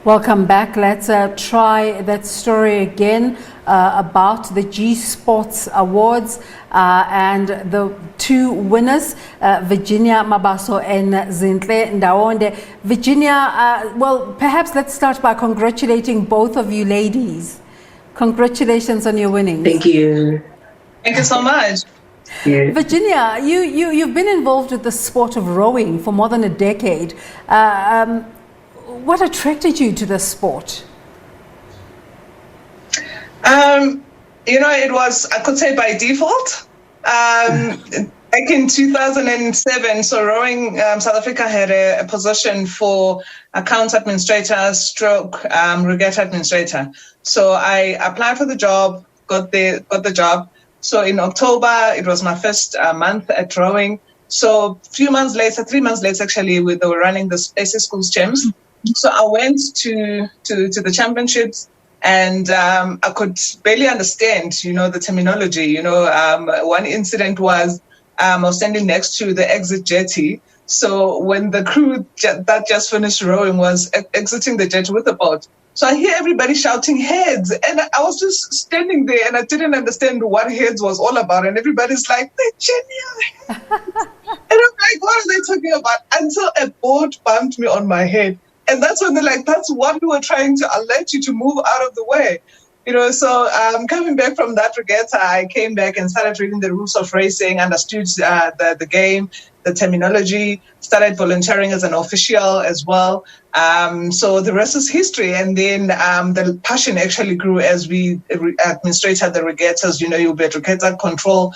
Welcome back. Let's try that story again about the GSport Awards and the two winners, Virginia Mabaso and Zinhle Ndawonde. Virginia, well, perhaps let's start by congratulating both of you ladies. Congratulations on your winnings. Thank you. Thank you so much. Yeah. Virginia, you've been involved with the sport of rowing for more than a decade. What attracted you to the sport? It was, I could say, by default. Back in 2007, so rowing, South Africa had a position for accounts administrator stroke regatta administrator. So I applied for the job, got the job. So in October, it was my first month at rowing. So 3 months later actually, they were running the SA Schools Champs. So I went to the championships, and I could barely understand, the terminology. One incident was I was standing next to the exit jetty. So when the crew that just finished rowing was exiting the jetty with the boat, so I hear everybody shouting heads, and I was just standing there, and I didn't understand what heads was all about. And everybody's like, Virginia. And I'm like, what are they talking about? Until a boat bumped me on my head. And that's when they're like, that's what we were trying to alert you to move out of the way. So coming back from that regatta, I came back and started reading the rules of racing, understood the game, the terminology, started volunteering as an official as well. So the rest is history. And then the passion actually grew as we administrated the regattas. You'll be at regatta control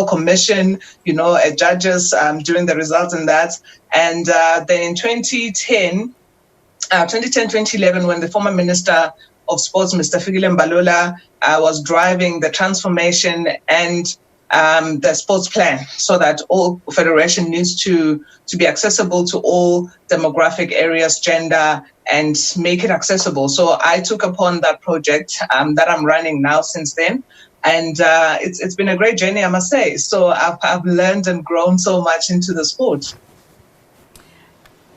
commission, at judges during the results and that. And then in 2011, when the former Minister of Sports, Mr. Fikile Mbalula, was driving the transformation and the sports plan, so that all federation needs to be accessible to all demographic areas, gender, and make it accessible. So I took upon that project that I'm running now since then. And it's been a great journey, I must say. So I've learned and grown so much into the sport.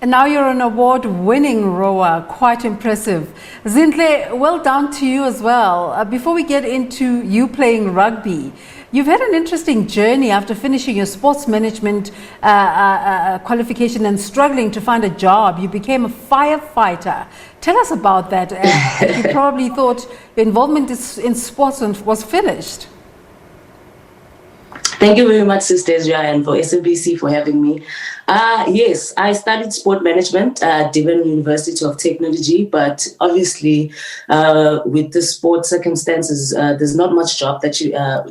And now you're an award-winning rower, quite impressive. Zinhle, well done to you as well. Before we get into you playing rugby, you've had an interesting journey after finishing your sports management qualification and struggling to find a job. You became a firefighter. Tell us about that. You probably thought your involvement in sports was finished. Thank you very much, Sister Ezra, and for SABC for having me. Yes, I studied sport management at Devon University of Technology, but obviously with the sport circumstances, there's not much job that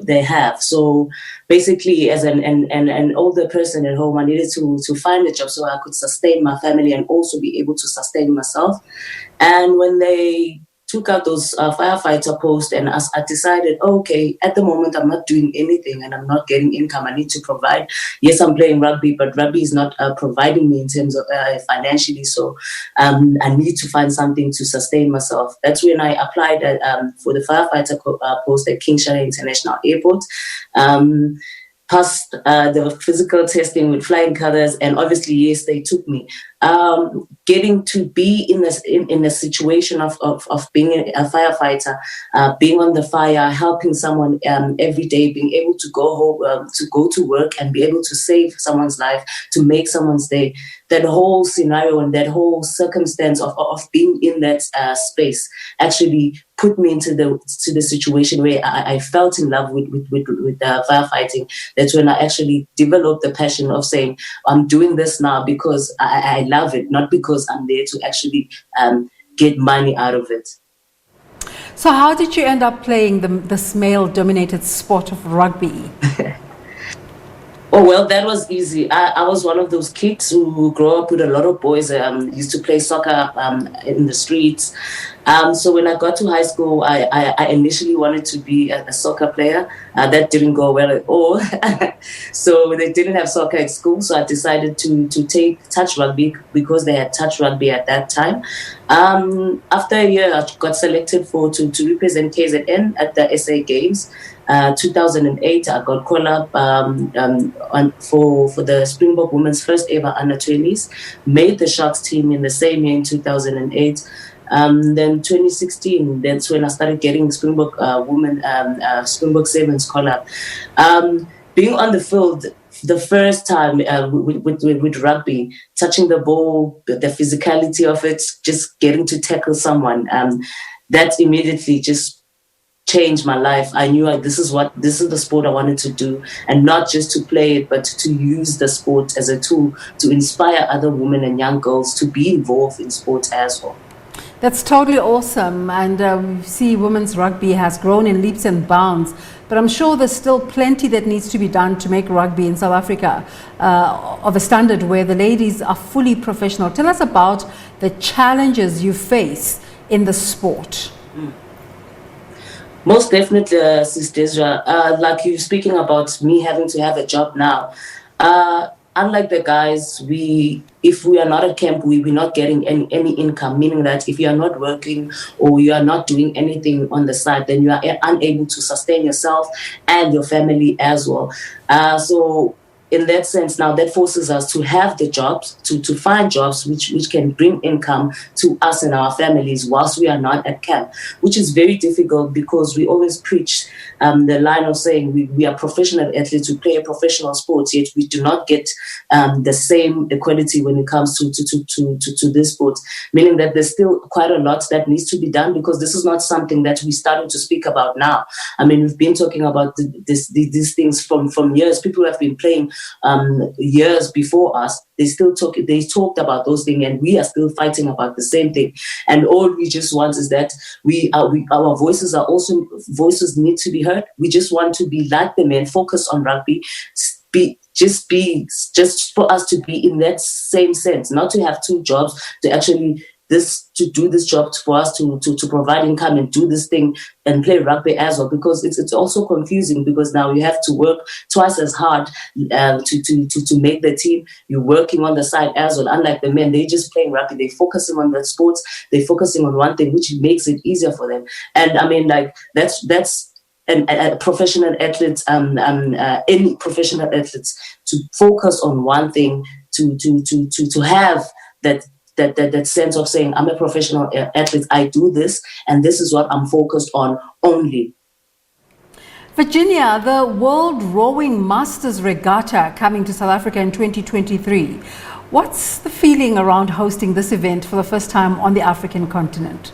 they have. So basically, as an older person at home, I needed to find a job so I could sustain my family and also be able to sustain myself. And when they took out those firefighter posts, and I decided, okay, at the moment I'm not doing anything and I'm not getting income. I need to provide. Yes, I'm playing rugby, but rugby is not providing me in terms of financially. So I need to find something to sustain myself. That's when I applied for the firefighter post at King Shaka International Airport. Passed the physical testing with flying colors, and obviously, yes, they took me. Getting to be in a situation of being a firefighter, being on the fire, helping someone every day, being able to go home, to go to work and be able to save someone's life, to make someone's day. That whole scenario and that whole circumstance of being in that space actually put me into the situation where I felt in love with firefighting. That's when I actually developed the passion of saying, I'm doing this now because I love it, not because I'm there to actually get money out of it. So how did you end up playing this male-dominated sport of rugby? Oh, well, that was easy. I was one of those kids who grew up with a lot of boys, used to play soccer in the streets. So when I got to high school, I initially wanted to be a soccer player. That didn't go well at all. So they didn't have soccer at school. So I decided to take touch rugby because they had touch rugby at that time. After a year, I got selected to represent KZN at the SA Games. 2008, I got called up for the Springbok women's first ever under 20s. Made the Sharks team in the same year in 2008. Then 2016, that's when I started getting Springbok Springbok Sevens call up. Being on the field the first time with rugby, touching the ball, the physicality of it, just getting to tackle someone, that immediately just changed my life. I knew this is the sport I wanted to do, and not just to play it, but to use the sport as a tool to inspire other women and young girls to be involved in sports as well. That's totally awesome, and we see women's rugby has grown in leaps and bounds, but I'm sure there's still plenty that needs to be done to make rugby in South Africa of a standard where the ladies are fully professional. Tell us about the challenges you face in the sport. Most definitely, Sis Desra, like you're speaking about me having to have a job now. Unlike the guys, if we are not at camp, we're not getting any income, meaning that if you are not working or you are not doing anything on the side, then you are unable to sustain yourself and your family as well. So in that sense, now that forces us to have the jobs, to find jobs which can bring income to us and our families whilst we are not at camp, which is very difficult because we always preach the line of saying we are professional athletes, we play a professional sport, yet we do not get the same equality when it comes to this sport, meaning that there's still quite a lot that needs to be done, because this is not something that we're starting to speak about now. I mean, we've been talking about these things from years. People have been playing years before us. They talked about those things, and we are still fighting about the same thing. And all we just want is that our voices need to be heard. We just want to be like the men, focus on rugby, just for us to be in that same sense, not to have two jobs, to do this job for us to provide income and do this thing and play rugby as well, because it's also confusing, because now you have to work twice as hard to make the team. You're working on the side as well. Unlike the men, they're just playing rugby. They're focusing on the sports. They're focusing on one thing, which makes it easier for them. And I mean, like that's and professional athletes, any professional athletes, to focus on one thing, to have that sense of saying, I'm a professional athlete, I do this, and this is what I'm focused on only. Virginia, the World Rowing Masters Regatta coming to South Africa in 2023. What's the feeling around hosting this event for the first time on the African continent?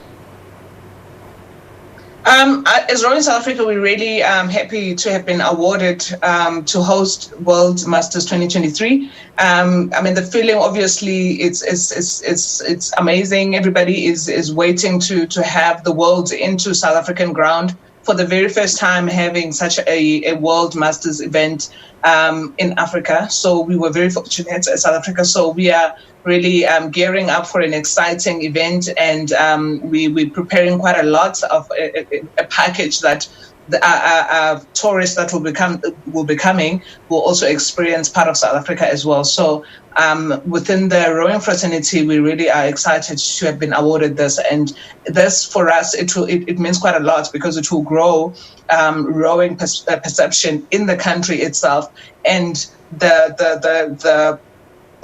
As Rowing South Africa, we're really happy to have been awarded to host World Masters 2023. I mean, the feeling, obviously, it's amazing. Everybody is waiting to have the world into South African ground for the very first time, having such a World Masters event in Africa. So we were very fortunate at South Africa. So we are really gearing up for an exciting event, and we're preparing quite a lot of a package that the tourists that will be coming will also experience part of South Africa as well. So within the rowing fraternity, we really are excited to have been awarded this, and this for us it means quite a lot, because it will grow rowing perception in the country itself, and the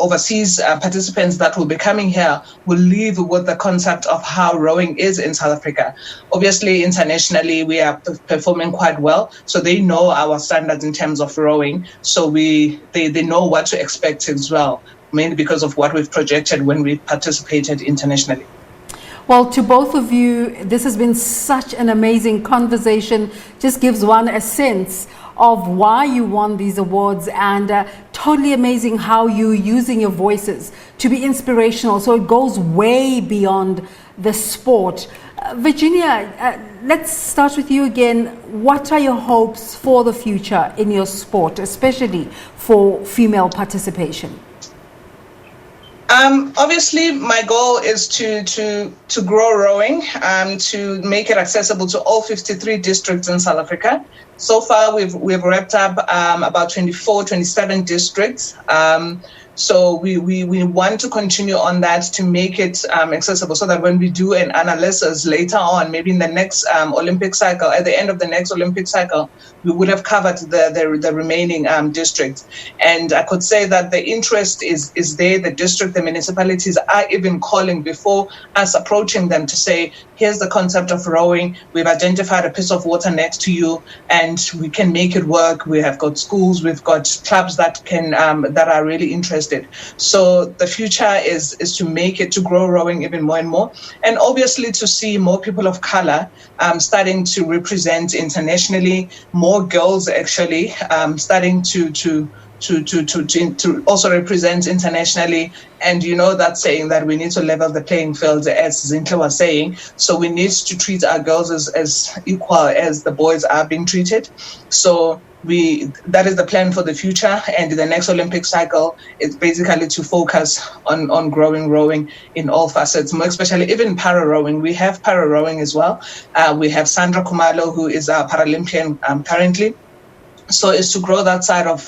overseas participants that will be coming here will leave with the concept of how rowing is in South Africa. Obviously, internationally, we are performing quite well, so they know our standards in terms of rowing. So they know what to expect as well, mainly because of what we've projected when we participated internationally. Well, to both of you, this has been such an amazing conversation. Just gives one a sense of why you won these awards, and totally amazing how you're using your voices to be inspirational. So it goes way beyond the sport. Virginia, let's start with you again. What are your hopes for the future in your sport, especially for female participation? Obviously, my goal is to grow rowing, to make it accessible to all 53 districts in South Africa. So far, we've wrapped up about 27 districts. So we want to continue on that to make it accessible, so that when we do an analysis later on, maybe in the next Olympic cycle, at the end of the next Olympic cycle, we would have covered the remaining districts. And I could say that the interest is there. The district, the municipalities are even calling before us approaching them to say, here's the concept of rowing. We've identified a piece of water next to you, and we can make it work. We have got schools, we've got clubs that can that are really interested. So the future is to make it, to grow rowing even more and more, and obviously to see more people of color starting to represent internationally, more girls actually starting to also represent internationally. And you know that saying that we need to level the playing field, as Zinhle was saying. So we need to treat our girls as equal as the boys are being treated. So that is the plan for the future. And the next Olympic cycle is basically to focus on growing rowing in all facets, more especially even para rowing. We have para rowing as well. We have Sandra Kumalo, who is our Paralympian currently. So it's to grow that side of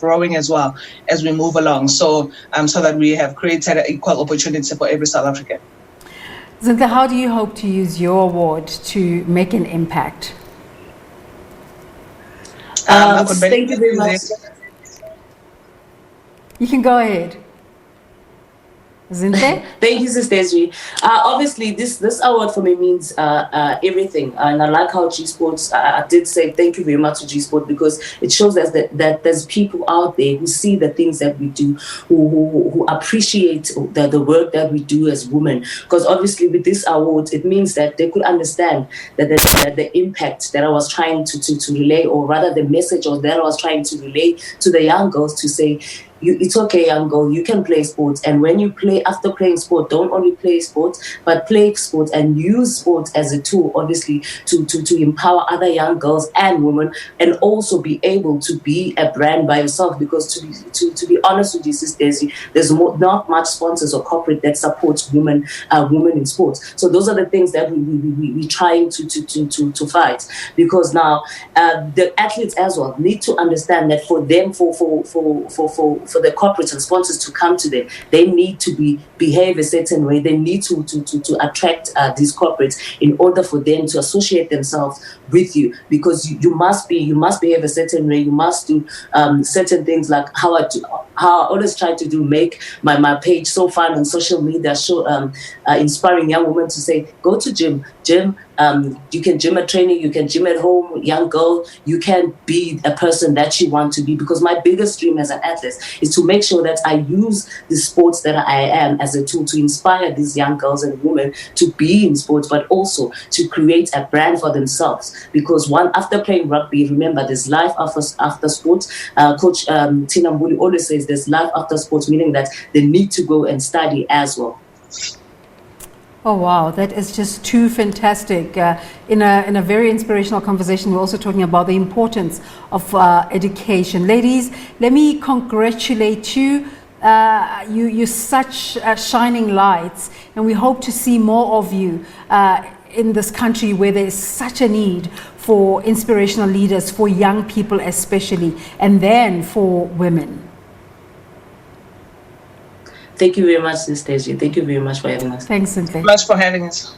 rowing as well as we move along. So that we have created an equal opportunity for every South African. Zinhle, how do you hope to use your award to make an impact? Thank you very much. You can go ahead. Zinhle? Thank you, Sister Desiree. Obviously, this award for me means everything, and I like how G Sports. I did say thank you very much to G Sport, because it shows us that there's people out there who see the things that we do, who appreciate the work that we do as women. Because obviously, with this award, it means that they could understand that the impact that I was trying to relay, or rather the message that I was trying to relay to the young girls, to say, it's okay, young girl, you can play sports. And when you play, after playing sport, don't only play sports, but play sports and use sports as a tool, obviously, to empower other young girls and women, and also be able to be a brand by yourself. Because to be honest with you, sisters, there's not much sponsors or corporate that supports women in sports. So those are the things that we trying to fight. Because now the athletes as well need to understand that for them, for the corporates and sponsors to come to them, they need to behave a certain way. They need to attract these corporates in order for them to associate themselves with you, because you must behave a certain way. You must do certain things, like how I always try to do, make my page so fun on social media, inspiring young women to say, go to gym. You can gym at training, you can gym at home, young girl, you can be a person that you want to be. Because my biggest dream as an athlete is to make sure that I use the sports that I am as a tool to inspire these young girls and women to be in sports, but also to create a brand for themselves. Because after playing rugby, remember, there's life after sports. Coach Tina Mbuli always says there's life after sports, meaning that they need to go and study as well. Oh wow, that is just too fantastic. In a very inspirational conversation, we're also talking about the importance of education. Ladies, let me congratulate you. You're such shining lights, and we hope to see more of you in this country where there is such a need for inspirational leaders, for young people especially, and then for women. Thank you very much, Sister Desiree. Thank you very much for having us. Thanks, Zinhle. Much for having us.